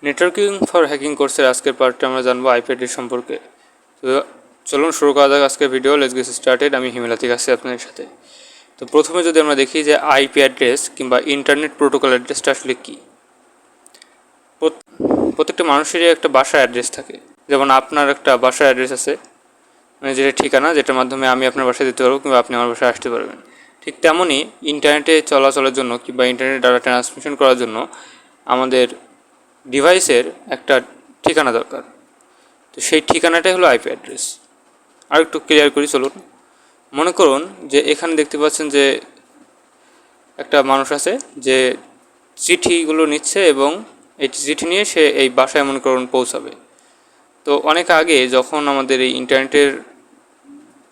Networking for hacking কোর্সের আজকের পার্টে আমরা জানবো আইপি অ্যাড্রেস সম্পর্কে। তো চলুন শুরু করা যাক আজকের ভিডিও। Let's get started. আমি হিমেল থেকে আসছি আপনাদের সাথে। তো প্রথমে যদি আমরা দেখি যে আইপি অ্যাড্রেস কিংবা ইন্টারনেট প্রোটোকল অ্যাড্রেসটা আসলে কী। প্রত্যেকটা মানুষেরই একটা বাসার অ্যাড্রেস থাকে। যেমন আপনার একটা বাসার অ্যাড্রেস আছে, মানে যেটা ঠিকানা, যেটার মাধ্যমে আমি আপনার বাসায় যেতে পারবো কিংবা আপনি আমার বাসায় আসতে পারবেন। ঠিক তেমনই ইন্টারনেটে চলাচলের জন্য কিংবা ইন্টারনেট ডাটা ট্রান্সমিশন করার জন্য আমাদের ডিভাইসের একটা ঠিকানা দরকার। তো সেই ঠিকানাটাই হলো আইপি অ্যাড্রেস। আর একটু ক্লিয়ার করি চলুন। মনে করুন যে এখানে দেখতে পাচ্ছেন যে একটা মানুষ আছে যে চিঠিগুলো নিচ্ছে এবং এই চিঠি নিয়ে সে এই বাসায় মনে করুন পৌঁছাবে। তো অনেক আগে যখন আমাদের এই ইন্টারনেটের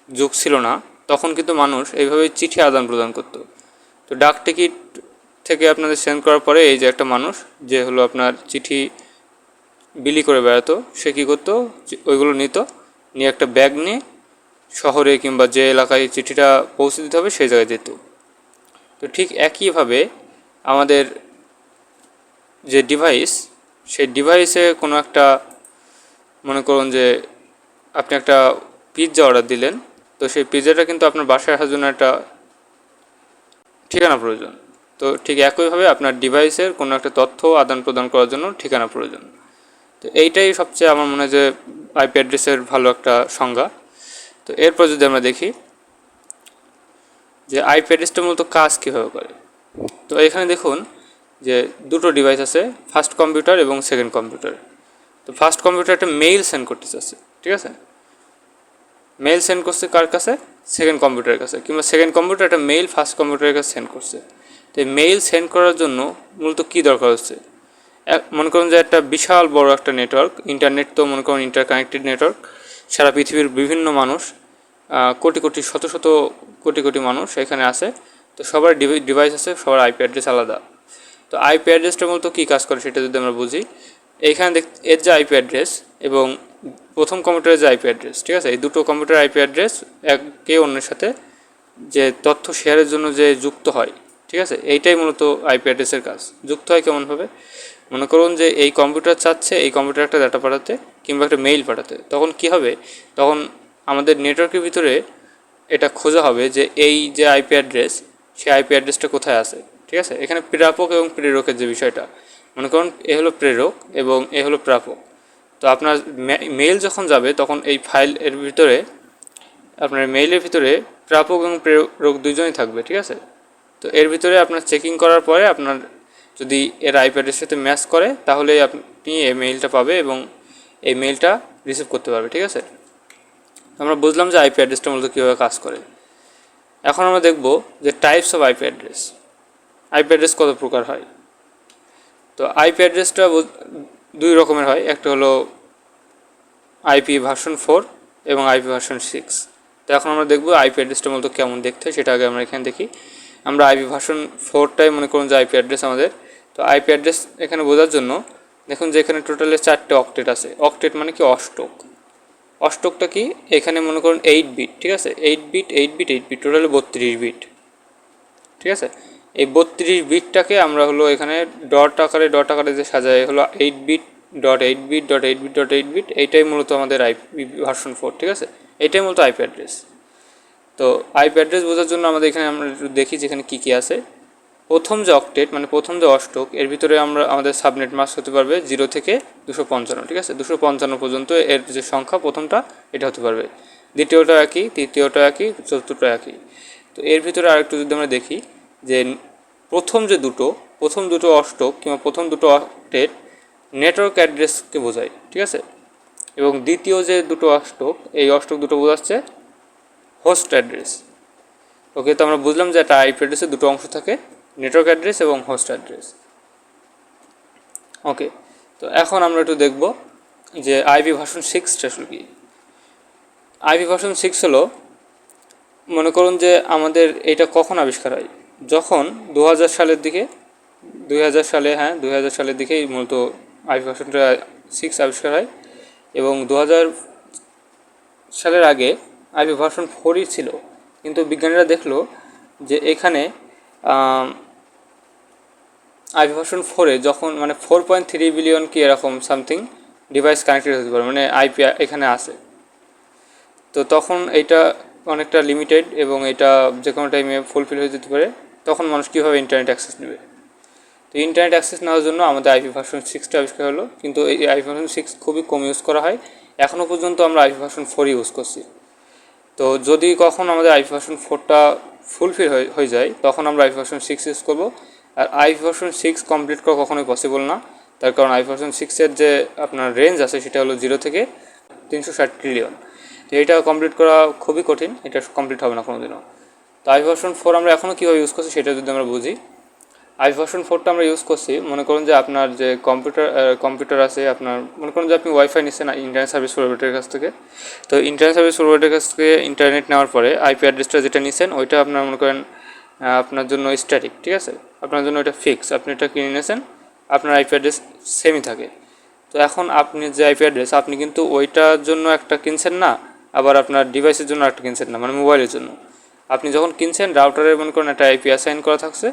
যুগ ছিল না, তখন কিন্তু মানুষ এইভাবে চিঠি আদান প্রদান করতো। তো ডাক টিকিট থেকে আপনাদের সেন্ড করার পরে এই যে একটা মানুষ যে হলো আপনার চিঠি বিলি করে বেড়াতো, সে কী করতো, ওইগুলো নিত, নিয়ে একটা ব্যাগ নিয়ে শহরে কিংবা যে এলাকায় চিঠিটা পৌঁছে দিতে হবে সেই জায়গায় যেত। তো ঠিক একইভাবে আমাদের যে ডিভাইস, সেই ডিভাইসে কোনো একটা, মনে করুন যে আপনি একটা পিৎজা অর্ডার দিলেন, তো সেই পিৎজাটা কিন্তু আপনার বাসায় আসার জন্য একটা ঠিকানা প্রয়োজন। তো ঠিক একইভাবে আপনার ডিভাইসের কোনো একটা তথ্য আদান প্রদান করার জন্য ঠিকানা প্রয়োজন। তো এইটাই সবচেয়ে আমার মনে হয় যে আইপি অ্যাড্রেসের ভালো একটা সংজ্ঞা। তো এরপর যদি আমরা দেখি যে আইপি অ্যাড্রেসটা মূলত কাজ কীভাবে করে। তো এখানে দেখুন যে দুটো ডিভাইস আছে, ফার্স্ট কম্পিউটার এবং সেকেন্ড কম্পিউটার। তো ফার্স্ট কম্পিউটার একটা মেইল সেন্ড করতে চাচ্ছে, ঠিক আছে, মেইল সেন্ড করছে কার কাছে, সেকেন্ড কম্পিউটারের কাছে, কিংবা সেকেন্ড কম্পিউটার একটা মেইল ফার্স্ট কম্পিউটারের কাছে সেন্ড করছে। তো এই মেইল সেন্ড করার জন্য মূলত কী দরকার হচ্ছে, মনে করুন যে একটা বিশাল বড় একটা নেটওয়ার্ক, ইন্টারনেট তো মনে করুন ইন্টারকানেক্টেড নেটওয়ার্ক, সারা পৃথিবীর বিভিন্ন মানুষ, কোটি কোটি শত শত কোটি কোটি মানুষ এখানে আছে। তো সবার ডিভাইস আছে, সবার আইপি অ্যাড্রেস আলাদা। তো আইপি অ্যাড্রেসটা মূলত কী কাজ করে সেটা যদি আমরা বুঝি, এইখানে এর যে আইপি অ্যাড্রেস এবং প্রথম কম্পিউটারের যে আইপি অ্যাড্রেস, ঠিক আছে, এই দুটো কম্পিউটার আইপি অ্যাড্রেস একে অন্যের সাথে যে তথ্য শেয়ারের জন্য যে যুক্ত হয়, ঠিক আছে, এইটাই মূলত আইপি অ্যাড্রেসের কাজ। যুক্ত হয় কেমনভাবে, মনে করুন যে এই কম্পিউটার চাচ্ছে এই কম্পিউটার একটা ডাটা পাঠাতে কিংবা একটা মেইল পাঠাতে, তখন কি হবে, তখন আমাদের নেটওয়ার্কের ভিতরে এটা খোঁজা হবে যে এই যে আইপি অ্যাড্রেস, সেই আইপি অ্যাড্রেসটা কোথায় আছে, ঠিক আছে। এখানে প্রেরক এবং প্রেরকের যে বিষয়টা, মনে করুন এ হলো প্রেরক এবং এ হলো প্রাপক। তো আপনার মেইল যখন যাবে তখন এই ফাইল এর ভিতরে, আপনার মেইলের ভিতরে প্রাপক এবং প্রেরক দুইজনই থাকবে, ঠিক আছে। তো এর ভিতরে আপনার চেকিং করার পরে আপনার যদি এর আইপি অ্যাড্রেসের সাথে ম্যাচ করে তাহলে আপনি এই মেইলটা পাবে এবং এই মেইলটা রিসিভ করতে পারবে, ঠিক আছে। আমরা বুঝলাম যে আইপি অ্যাড্রেসটা মূলত কীভাবে কাজ করে। এখন আমরা দেখব যে types of IP address. IP address কত প্রকার হয়। তো আইপি অ্যাড্রেসটা দুই রকমের হয়, একটা হলো আইপি ভার্সন 4 এবং আইপি ভার্সন 6। তো এখন আমরা দেখব আইপি অ্যাড্রেসটা মূলত কেমন দেখতে হয়, সেটা আগে আমরা এখানে দেখি। আমরা আইপি ভার্সন 4টাই মনে করুন যে আইপি অ্যাড্রেস আমাদের। তো আইপি অ্যাড্রেস এখানে বোঝার জন্য দেখুন যে এখানে টোটালে 4টে অক্টেট আছে। অক্টেট মানে কি, অষ্টক। অষ্টকটা কি, এখানে মনে করুন 8 বিট, ঠিক আছে, 8 বিট 8 বিট 8 বিট টোটালে 32 বিট, ঠিক আছে। এই 32 বিটটাকে আমরা হলো এখানে ডট আকারে যে সাজায় হলো 8 bit dot 8 bit dot 8 bit dot 8 bit, এইটাই মূলত আমাদের আইপি ভার্সন 4, ঠিক আছে। এইটাই মূলত আইপি অ্যাড্রেস। তো আইপি অ্যাড্রেস বোঝার জন্য আমাদের এখানে আমরা একটু দেখি যেখানে কী কী আছে। প্রথম যে অক্টেট মানে প্রথম যে অষ্টক, এর ভিতরে আমাদের সাবনেট মাস্ক হতে পারবে 0 থেকে 255, ঠিক আছে, 255 পর্যন্ত এর যে সংখ্যা প্রথমটা এটা হতে পারবে। দ্বিতীয়টা একই, তৃতীয়টা একই, চতুর্থটা একই। তো এর ভিতরে আরেকটু যদি আমরা দেখি যে প্রথম দুটো অষ্টক কিংবা প্রথম দুটো অক্টেট নেটওয়ার্ক অ্যাড্রেসকে বোঝায়, ঠিক আছে, এবং দ্বিতীয় যে দুটো অষ্টক, এই অষ্টক দুটো বোঝাচ্ছে হোস্ট অ্যাড্রেস। ওকে, তো আমরা বুঝলাম যে একটা আইপি অ্যাড্রেসে দুটো অংশ থাকে, নেটওয়ার্ক অ্যাড্রেস এবং হোস্ট অ্যাড্রেস। ওকে, তো এখন আমরা একটু দেখব যে আইপি ভার্সন 6টা আসলে কি। আইপি ভার্সন 6 হলো, মনে করুন যে আমাদের এটা কখন আবিষ্কার হয়, যখন 2000 সালের দিকে, 2000 সালের দিকেই মূলত আইপি ভার্সনটা 6 আবিষ্কার হয়। এবং 2000 সালের আগে আইপি ভার্সন 4ই ছিল, কিন্তু বিজ্ঞানীরা দেখলো যে এখানে আইপি ভার্সন 4-এ যখন মানে 4.3 বিলিয়ন কি এরকম সামথিং ডিভাইস কানেক্টেড হতে পারে, মানে আইপি এখানে আসে, তো তখন এটা অনেকটা লিমিটেড এবং এটা যে কোনো টাইমে ফুলফিল হয়ে যেতে পারে। তখন মানুষ কীভাবে ইন্টারনেট অ্যাক্সেস নেবে? তো ইন্টারনেট অ্যাক্সেস নেওয়ার জন্য আমাদের আইপি ভার্সন 6টা আবিষ্কার হলো, কিন্তু এই আইপি ভার্সন 6 খুবই কম ইউজ করা হয়। এখনও পর্যন্ত আমরা আইপি ভার্সন 4 ইউজ করছি। তো যদি কখন আমাদের আইপি ভার্সন 4টা ফুলফিল হয়ে যায় তখন আমরা আইপি ভার্সন 6 ইউজ করবো। আর আইপি ভার্সন 6 কমপ্লিট করা কখনোই পসিবল না, তার কারণ আইপি ভার্সন 6-এর যে আপনার রেঞ্জ আছে সেটা হলো 0 থেকে 360 ট্রিলিয়ন। তো এটা কমপ্লিট করা খুবই কঠিন, এটা কমপ্লিট হবে না কোনো দিনও। তো আইপি ভার্সন 4 আমরা এখনও কীভাবে ইউজ করছি সেটা যদি আমরা বুঝি। আইপি ভার্সন 4টা আমরা ইউজ করছি, মনে করুন যে আপনার যে কম্পিউটার আছে, আপনার মনে করুন যে আপনি ওয়াইফাই নিচ্ছেন ইন্টারনেট সার্ভিস প্রোভাইডারের কাছ থেকে। তো ইন্টারনেট সার্ভিস প্রোভাইডারের কাছ থেকে ইন্টারনেট নেওয়ার পরে আইপি অ্যাড্রেসটা যেটা নিচ্ছেন ওইটা আপনার মনে করেন আপনার জন্য স্ট্যাটিক, ঠিক আছে, আপনার জন্য এটা ফিক্স, আপনি এটা কিনে নিয়েছেন, আপনার আইপি অ্যাড্রেস সেমই থাকে। তো এখন আপনি যে আইপি অ্যাড্রেস আপনি কিন্তু ওইটার জন্য একটা কিনছেন না, আবার আপনার ডিভাইসের জন্য একটা কিনছেন না, মানে মোবাইলের জন্য। আপনি যখন কিনছেন রাউটারের মনে করেন একটা আইপি অ্যাসাইন করা থাকছে,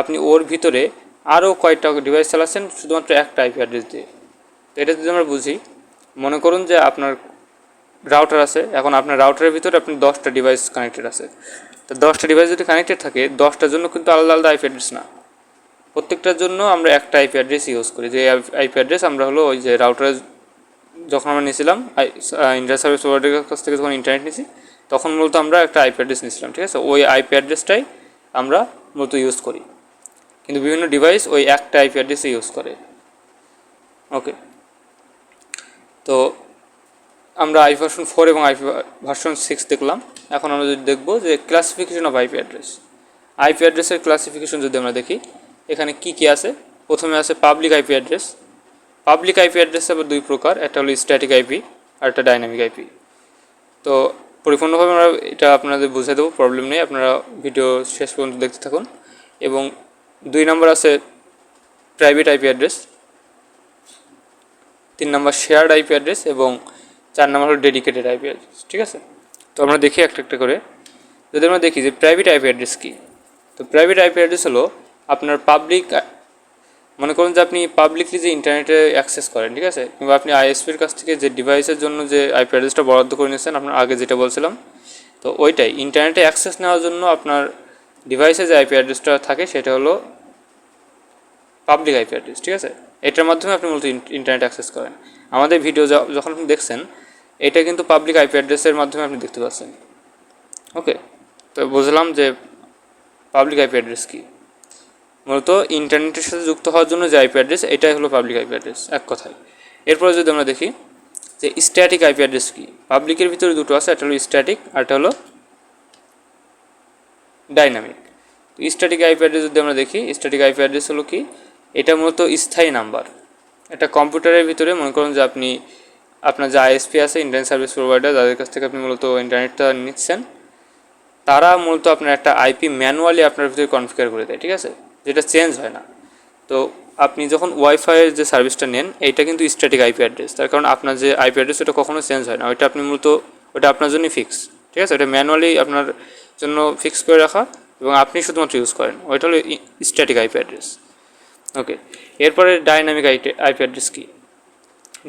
আপনি ওর ভিতরে আরও কয়েকটা ডিভাইস চালাচ্ছেন শুধুমাত্র একটা আইপি অ্যাড্রেস দিয়ে। তো এটা যদি আমরা বুঝি, মনে করুন যে আপনার রাউটার আছে, এখন আপনার রাউটারের ভিতরে আপনি 10টা ডিভাইস কানেক্টেড আছে। তো 10টা ডিভাইস যদি কানেক্টেড থাকে 10টার জন্য কিন্তু আলাদা আলাদা আইপি অ্যাড্রেস না, প্রত্যেকটার জন্য আমরা একটা আইপি অ্যাড্রেস ইউজ করি। যে আইপি অ্যাড্রেস আমরা হলো ওই যে রাউটারে যখন আমরা নিয়েছিলাম ইন্টারনেট সার্ভিস প্রোভাইডারের কাছ থেকে যখন ইন্টারনেট নিয়েছি তখন মূলত আমরা একটা আইপি অ্যাড্রেস নিয়েছিলাম, ঠিক আছে, ওই আইপি অ্যাড্রেসটাই আমরা মূলত ইউজ করি। কিন্তু বিভিন্ন ডিভাইস ওই একটা আইপি অ্যাড্রেসে ইউজ করে। ওকে, তো আমরা আইপি ভার্সন 4 এবং আইপি ভার্সন 6 দেখলাম। এখন আমরা যদি দেখব যে classification of IP address. IP অ্যাড্রেসের ক্লাসিফিকেশন যদি আমরা দেখি, এখানে কি কি আছে। প্রথমে আছে public IP address. Public IP address আবার দুই প্রকার, একটা হলো স্ট্যাটিক আইপি আর একটা ডাইনামিক আইপি। তো পরিপূর্ণভাবে আমরা এটা আপনাদের বুঝিয়ে দেবো, প্রবলেম নেই, আপনারা ভিডিও শেষ পর্যন্ত দেখতে থাকুন। এবং 2 নম্বর আছে প্রাইভেট আইপি অ্যাড্রেস, 3 নম্বর শেয়ার্ড আইপি অ্যাড্রেস এবং 4 নম্বর হলো ডেডিকেটেড আইপি অ্যাড্রেস, ঠিক আছে। তো আমরা দেখি একটা একটা করে। যদি আমরা দেখি যে প্রাইভেট আইপি অ্যাড্রেস কী, তো প্রাইভেট আইপি অ্যাড্রেস হলো আপনার পাবলিক, মনে করুন যে আপনি পাবলিকলি যে ইন্টারনেটে অ্যাক্সেস করেন, ঠিক আছে, কিংবা আপনি আইএসপির কাছ থেকে যে ডিভাইসের জন্য যে আইপি অ্যাড্রেসটা বরাদ্দ করে নিয়েছেন আপনার আগে যেটা বলছিলাম, তো ওইটাই ইন্টারনেটে অ্যাক্সেস নেওয়ার জন্য আপনার ডিভাইসে যে আইপি অ্যাড্রেসটা থাকে সেটা হলো পাবলিক আইপি অ্যাড্রেস, ঠিক আছে। এটার মাধ্যমে আপনি মূলত ইন্টারনেট অ্যাক্সেস করেন। আমাদের ভিডিও যখন আপনি দেখছেন এটা কিন্তু পাবলিক আইপি অ্যাড্রেসের মাধ্যমে আপনি দেখতে পাচ্ছেন। ওকে, তো বুঝলাম যে পাবলিক আইপি অ্যাড্রেস কী। মূলত ইন্টারনেটের সাথে যুক্ত হওয়ার জন্য যে আইপি অ্যাড্রেস এটাই হলো পাবলিক আইপি অ্যাড্রেস, এক কথায়। এরপরে যদি আমরা দেখি যে স্ট্যাটিক আইপি অ্যাড্রেস কী, পাবলিকের ভিতরে দুটো আছে, একটা হলো স্ট্যাটিক আর একটা হলো ডাইনামিক। তো স্ট্যাটিক আইপি অ্যাড্রেস যদি আমরা দেখি, স্ট্যাটিক আইপি অ্যাড্রেস হলো কি, এটা মূলত স্থায়ী নাম্বার। এটা কম্পিউটারের ভিতরে মনে করুন যে আপনি আপনার যে আইএসপি আছে ইন্টারনেট সার্ভিস প্রোভাইডার, যাদের কাছ থেকে আপনি মূলত ইন্টারনেটটা নিচ্ছেন, তারা মূলত আপনার একটা আইপি ম্যানুয়ালি আপনার ভিতরে কনফিগার করে দেয়, ঠিক আছে, যেটা চেঞ্জ হয় না। তো আপনি যখন ওয়াইফাইয়ের যে সার্ভিসটা নেন এইটা কিন্তু স্ট্যাটিক আইপি অ্যাড্রেস, তার কারণ আপনার যে আইপি অ্যাড্রেস ওটা কখনো চেঞ্জ হয় না, ওইটা আপনি মূলত ওটা আপনার জন্যই ফিক্স, ঠিক আছে, ওটা ম্যানুয়ালি আপনার জন্য ফিক্স করে রাখা এবং আপনি শুধুমাত্র ইউজ করেন, ওইটা হলো স্ট্যাটিক আইপি অ্যাড্রেস। ওকে, এরপরে ডাইনামিক আইপি অ্যাড্রেস কী।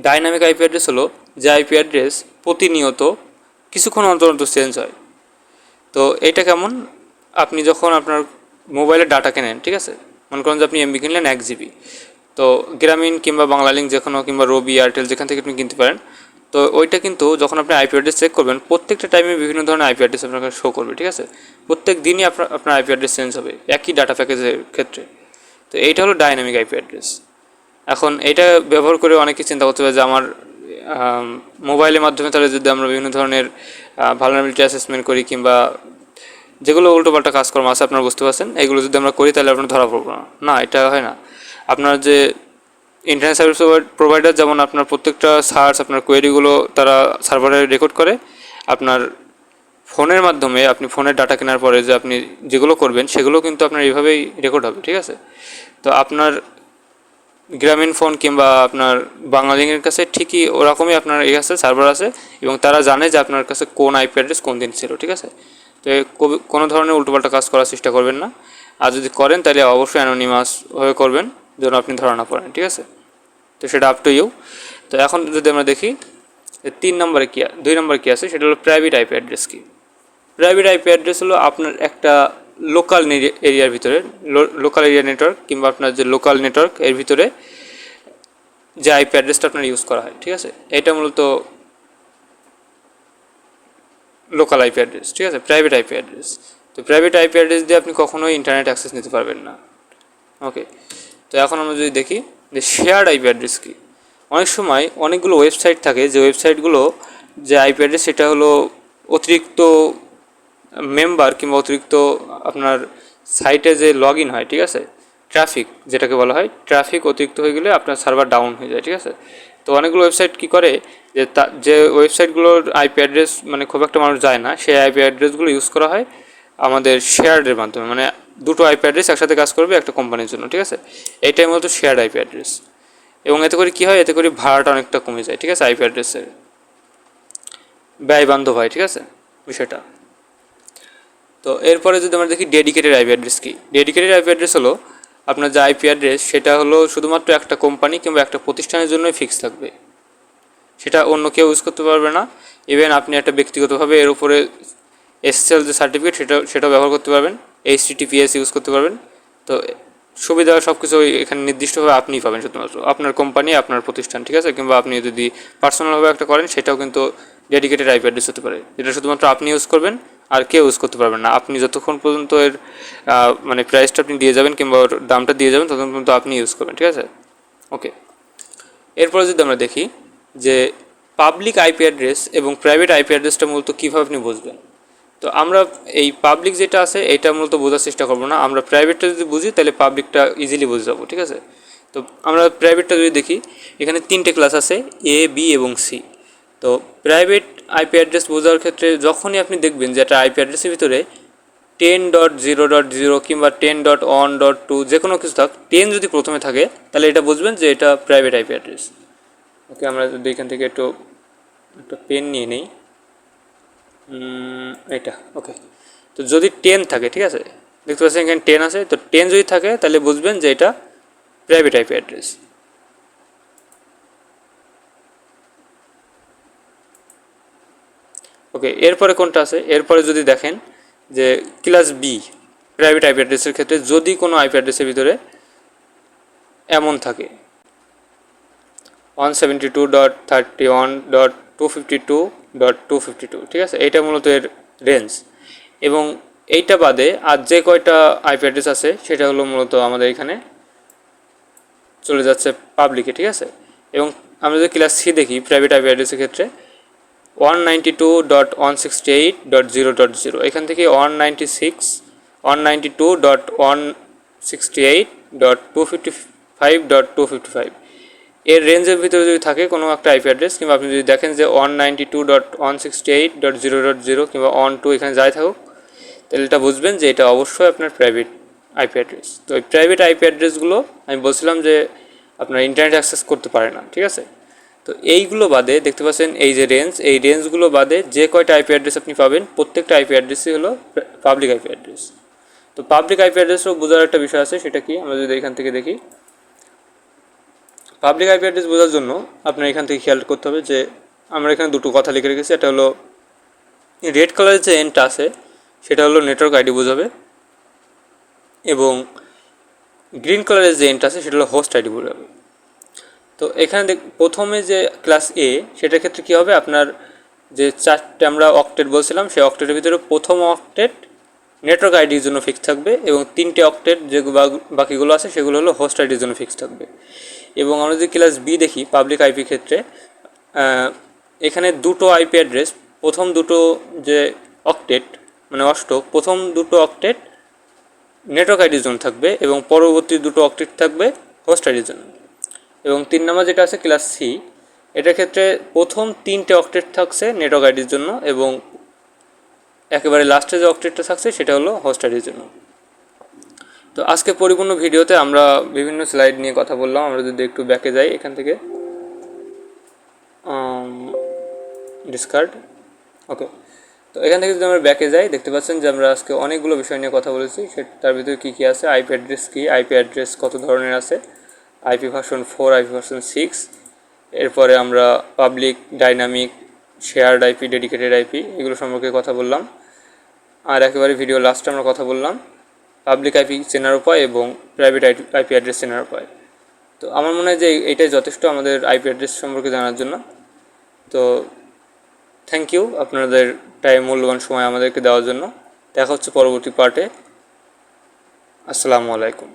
ডাইনামিক আইপি অ্যাড্রেস হলো যে আইপি অ্যাড্রেস প্রতিনিয়ত কিছুক্ষণ অন্তর অন্তর চেঞ্জ হয়। তো এটা কেমন, আপনি যখন আপনার মোবাইলের ডাটা কেনেন, ঠিক আছে, মনে করেন যে আপনি এমবি কিনলেন 1 জিবি, তো গ্রামীণ কিংবা বাংলালিংক যেখানে কিংবা রবি এয়ারটেল যেখান থেকে আপনি কিনতে পারেন, তো ওইটা কিন্তু যখন আপনি আইপি অ্যাড্রেস চেক করবেন প্রত্যেকটা টাইমে বিভিন্ন ধরনের আইপি অ্যাড্রেস আপনাকে শো করবে, ঠিক আছে, প্রত্যেক দিনই আপনার আইপি অ্যাড্রেস চেঞ্জ হবে একই ডাটা প্যাকেজের ক্ষেত্রে। তো এইটা হলো ডাইনামিক আইপি অ্যাড্রেস। এখন এটা ব্যবহার করে অনেকে চিন্তা করতে হবে যে আমার মোবাইলের মাধ্যমে তাহলে যদি আমরা বিভিন্ন ধরনের ভালনারেবিলিটি অ্যাসেসমেন্ট করি কিংবা যেগুলো উল্টোপাল্টা কাজকর্ম আছে আপনারা বুঝতে পারছেন, এগুলো যদি আমরা করি তাহলে আপনার ধরা পড়বো না, এটা হয় না। আপনার যে ইন্টারনেট সার্ভিস প্রোভাইডার যেমন আপনার প্রত্যেকটা সার্চ আপনার কোয়েরিগুলো তারা সার্ভারে রেকর্ড করে, আপনার ফোনের মাধ্যমে আপনি ফোনের ডাটা কেনার পরে যে আপনি যেগুলো করবেন সেগুলো কিন্তু আপনার এইভাবেই রেকর্ড হবে, ঠিক আছে। তো আপনার গ্রামীণ ফোন কিংবা আপনার বাংলালিংকের কাছে ঠিকই ওরকমই আপনার আছে সার্ভার আছে এবং তারা জানে যে আপনার কাছে কোন আইপি অ্যাড্রেস কোন দিন ছিল, ঠিক আছে। তো কোনো ধরনের উল্টোপাল্টা কাজ করার চেষ্টা করবেন না। আর যদি করেন তাহলে অবশ্যই অ্যানোনিমাস হয়ে করবেন, যেন আপনি ধরা না পড়েন, ঠিক আছে। তো সেটা আপ টু ইউ। তো এখন যদি আমরা দেখি 3 নম্বরে কী 2 নম্বরে কী আছে, সেটা হলো প্রাইভেট আইপি অ্যাড্রেস কি। প্রাইভেট আইপি অ্যাড্রেস হলো আপনার একটা লোকাল এরিয়ার ভিতরে, লোকাল এরিয়া নেটওয়ার্ক কিংবা আপনার যে লোকাল নেটওয়ার্ক এর ভিতরে যে আইপি অ্যাড্রেসটা আপনার ইউজ করা হয়, ঠিক আছে। এটা মূলত লোকাল আইপি অ্যাড্রেস, ঠিক আছে, প্রাইভেট আইপি অ্যাড্রেস। তো প্রাইভেট আইপি অ্যাড্রেস দিয়ে আপনি কখনোই ইন্টারনেট অ্যাক্সেস নিতে পারবেন না। ওকে, তো এখন আমরা যদি দেখি যে শেয়ার্ড আইপি অ্যাড্রেস কি। অনেক সময় অনেকগুলো ওয়েবসাইট থাকে, যে ওয়েবসাইটগুলো যে আইপি অ্যাড্রেস সেটা হলো অতিরিক্ত মেম্বার কিংবা অতিরিক্ত আপনার সাইটে যে লগ ইন হয়, ঠিক আছে, ট্রাফিক যেটাকে বলা হয়, ট্রাফিক অতিরিক্ত হয়ে গেলে আপনার সার্ভার ডাউন হয়ে যায়, ঠিক আছে। তো অনেকগুলো ওয়েবসাইট কী করে যে যে ওয়েবসাইটগুলোর আইপি অ্যাড্রেস মানে খুব একটা মানুষ যায় না, সেই আইপি অ্যাড্রেসগুলো ইউজ করা হয় আমাদের শেয়ারের মাধ্যমে, মানে দুটো আইপি অ্যাড্রেস একসাথে কাজ করবে একটা কোম্পানির জন্য, ঠিক আছে। এইটাই মূলত শেয়ার্ড আইপি অ্যাড্রেস। এবং এতে করে কী হয়, এতে করে ভাড়াটা অনেকটা কমে যায়, ঠিক আছে, আইপি অ্যাড্রেসের ব্যয় বান্ধব হয়, ঠিক আছে বিষয়টা। তো এরপরে যদি আমরা দেখি ডেডিকেটেড আইপি অ্যাড্রেস কি। ডেডিকেটেড আইপি অ্যাড্রেস হলো আপনার যে আইপি অ্যাড্রেস সেটা হলো শুধুমাত্র একটা কোম্পানি কিংবা একটা প্রতিষ্ঠানের জন্যই ফিক্স থাকবে, সেটা অন্য কেউ ইউজ করতে পারবে না। ইভেন আপনি একটা ব্যক্তিগতভাবে এর উপরে এসএসএল যে সার্টিফিকেট সেটাও ব্যবহার করতে পারবেন, এইচটিটিপিএস ইউজ করতে পারবেন। তো সুবিধা সব কিছু এখানে নির্দিষ্টভাবে আপনিই পাবেন, শুধুমাত্র আপনার কোম্পানি, আপনার প্রতিষ্ঠান, ঠিক আছে। কিংবা আপনি যদি পার্সোনালভাবে একটা করেন সেটাও কিন্তু ডেডিকেটেড আইপি অ্যাড্রেস হতে পারে, যেটা শুধুমাত্র আপনি ইউজ করবেন আর কেউ ইউজ করতে পারবেন না। আপনি যতক্ষণ পর্যন্ত এর মানে প্রাইসটা আপনি দিয়ে যাবেন কিংবা ওর দামটা দিয়ে যাবেন ততক্ষণ পর্যন্ত আপনি ইউজ করবেন, ঠিক আছে। ওকে, এরপরে যদি আমরা দেখি যে পাবলিক আইপি অ্যাড্রেস এবং প্রাইভেট আইপি অ্যাড্রেসটা মূলত কীভাবে আপনি বুঝবেন। তো আমরা এই পাবলিক যেটা আছে এটা মূলত বোঝার চেষ্টা করবো না, আমরা প্রাইভেটটা যদি বুঝি তাহলে পাবলিকটা ইজিলি বুঝে যাবো, ঠিক আছে। তো আমরা প্রাইভেটটা যদি দেখি, এখানে 3টে ক্লাস আছে, এ, বি এবং সি। তো প্রাইভেট আইপি অ্যাড্রেস বোঝার ক্ষেত্রে যখনই আপনি দেখবেন যে একটা আইপি অ্যাড্রেসের ভিতরে 10.0.0 কিংবা 10.1.2 যে কোনো কিছু থাক, 10 যদি প্রথমে থাকে তাহলে এটা বুঝবেন যে এটা প্রাইভেট আইপি অ্যাড্রেস। ওকে, আমরা যদি এখান থেকে একটু একটা পেন নিয়ে নিই, এটা ওকে। তো যদি 10 থাকে, ঠিক আছে, দেখতে পাচ্ছেন এখানে 10 আছে, তো 10 যদি থাকে তাহলে বুঝবেন যে এটা প্রাইভেট আইপি অ্যাড্রেস। ওকে, এরপরে কোনটা আছে, এরপরে যদি দেখেন যে ক্লাস বি প্রাইভেট আইপি অ্যাড্রেসের ক্ষেত্রে যদি কোনো আইপি অ্যাড্রেসের ভিতরে এমন থাকে 172.31.252.252, ঠিক আছে, এইটা মূলত এর রেঞ্জ। এবং এইটা বাদে আর যে কয়টা আইপি অ্যাড্রেস আছে সেটা হলো মূলত আমাদের এখানে চলে যাচ্ছে পাবলিকে, ঠিক আছে। এবং আমরা যদি ক্লাস সি দেখি প্রাইভেট আইপি অ্যাড্রেসের ক্ষেত্রে 192.168.0.0, এখান থেকে 192.168.255.255 এর রেঞ্জের ভিতরে যদি থাকে কোনো একটা আইপি অ্যাড্রেস, কিংবা আপনি যদি দেখেন যে 192.168.0.0 কিংবা 12 এখানে যাই থাকুক, তাহলে এটা বুঝবেন যে এটা অবশ্যই আপনার প্রাইভেট আইপি অ্যাড্রেস। তো এই প্রাইভেট আইপি অ্যাড্রেসগুলো আমি বলছিলাম যে আপনার ইন্টারনেট অ্যাক্সেস করতে পারে না, ঠিক আছে। তো এইগুলো বাদে দেখতে পাচ্ছেন এই যে রেঞ্জ, এই রেঞ্জগুলো বাদে যে কয়টা আইপি অ্যাড্রেস আপনি পাবেন প্রত্যেকটা আইপি অ্যাড্রেসই হলো পাবলিক আইপি অ্যাড্রেস। তো পাবলিক আইপি অ্যাড্রেসও বোঝার একটা বিষয় আছে, সেটা কি আমরা যদি এখান থেকে দেখি, পাবলিক আইপি অ্যাড্রেস বোঝার জন্য আপনার এখান থেকে খেয়াল করতে হবে যে আমরা এখানে দুটো কথা লিখে রেখেছি। এটা হলো রেড কালারের যে এন্ডটা আছে সেটা হলো নেটওয়ার্ক আইডি বোঝাবে, এবং গ্রিন কালারের যে এন্ডটা আছে সেটা হলো হোস্ট আইডি বোঝাবে। তো এখানে প্রথমে যে ক্লাস এ সেটার ক্ষেত্রে কী হবে, আপনার যে 4টে আমরা অক্টেট বলছিলাম সেই অক্টেটের ভিতরে প্রথম অক্টেট নেটওয়ার্ক আইডির জন্য ফিক্স থাকবে, এবং 3টে অক্টেট যে বাকিগুলো আছে সেগুলো হলো হোস্ট আইডির জন্য ফিক্স থাকবে। এবং আমরা যদি ক্লাস বি দেখি পাবলিক আইপি ক্ষেত্রে, এখানে দুটো আইপি অ্যাড্রেস, প্রথম দুটো যে অক্টেট মানে অষ্টক, প্রথম দুটো অক্টেট নেটওয়ার্ক আইডির জন্য থাকবে এবং পরবর্তী দুটো অক্টেট থাকবে হোস্ট আইডির জন্য। এবং 3 নম্বর যেটা আছে ক্লাস সি, এটার ক্ষেত্রে প্রথম 3টে অক্টেট থাকছে নেটওয়ার্ক আইডির জন্য, এবং একেবারে লাস্টে যে অক্টেটটা থাকছে সেটা হলো হোস্ট আইডির জন্য। তো আজকে পরিপূর্ণ ভিডিওতে আমরা বিভিন্ন স্লাইড নিয়ে কথা বললাম। আমরা যদি একটু ব্যাকে যাই এখান থেকে, ডিসকার্ড, ওকে। তো এখান থেকে যদি আমরা ব্যাকে যাই, দেখতে পাচ্ছেন যে আমরা আজকে অনেকগুলো বিষয় নিয়ে কথা বলেছি। তার ভিতরে কী কী আছে, আইপি অ্যাড্রেস কী, আইপি অ্যাড্রেস কত ধরনের আছে, আইপি ভার্সন 4, আইপি ভার্সন 6, এরপরে আমরা public, dynamic, shared IP, dedicated IP এগুলো সম্পর্কে কথা বললাম। আর একেবারে ভিডিও লাস্টে আমরা কথা বললাম পাবলিক আইপি চেনার উপায় এবং প্রাইভেট আইপি অ্যাড্রেস চেনার উপায়। তো আমার মনে হয় যে এইটাই যথেষ্ট আমাদের আইপি অ্যাড্রেস সম্পর্কে জানার জন্য। তো থ্যাংক ইউ আপনাদের মূল্যবান সময় আমাদেরকে দেওয়ার জন্য। দেখা হচ্ছে পরবর্তী পার্টে। আসসালামু আলাইকুম।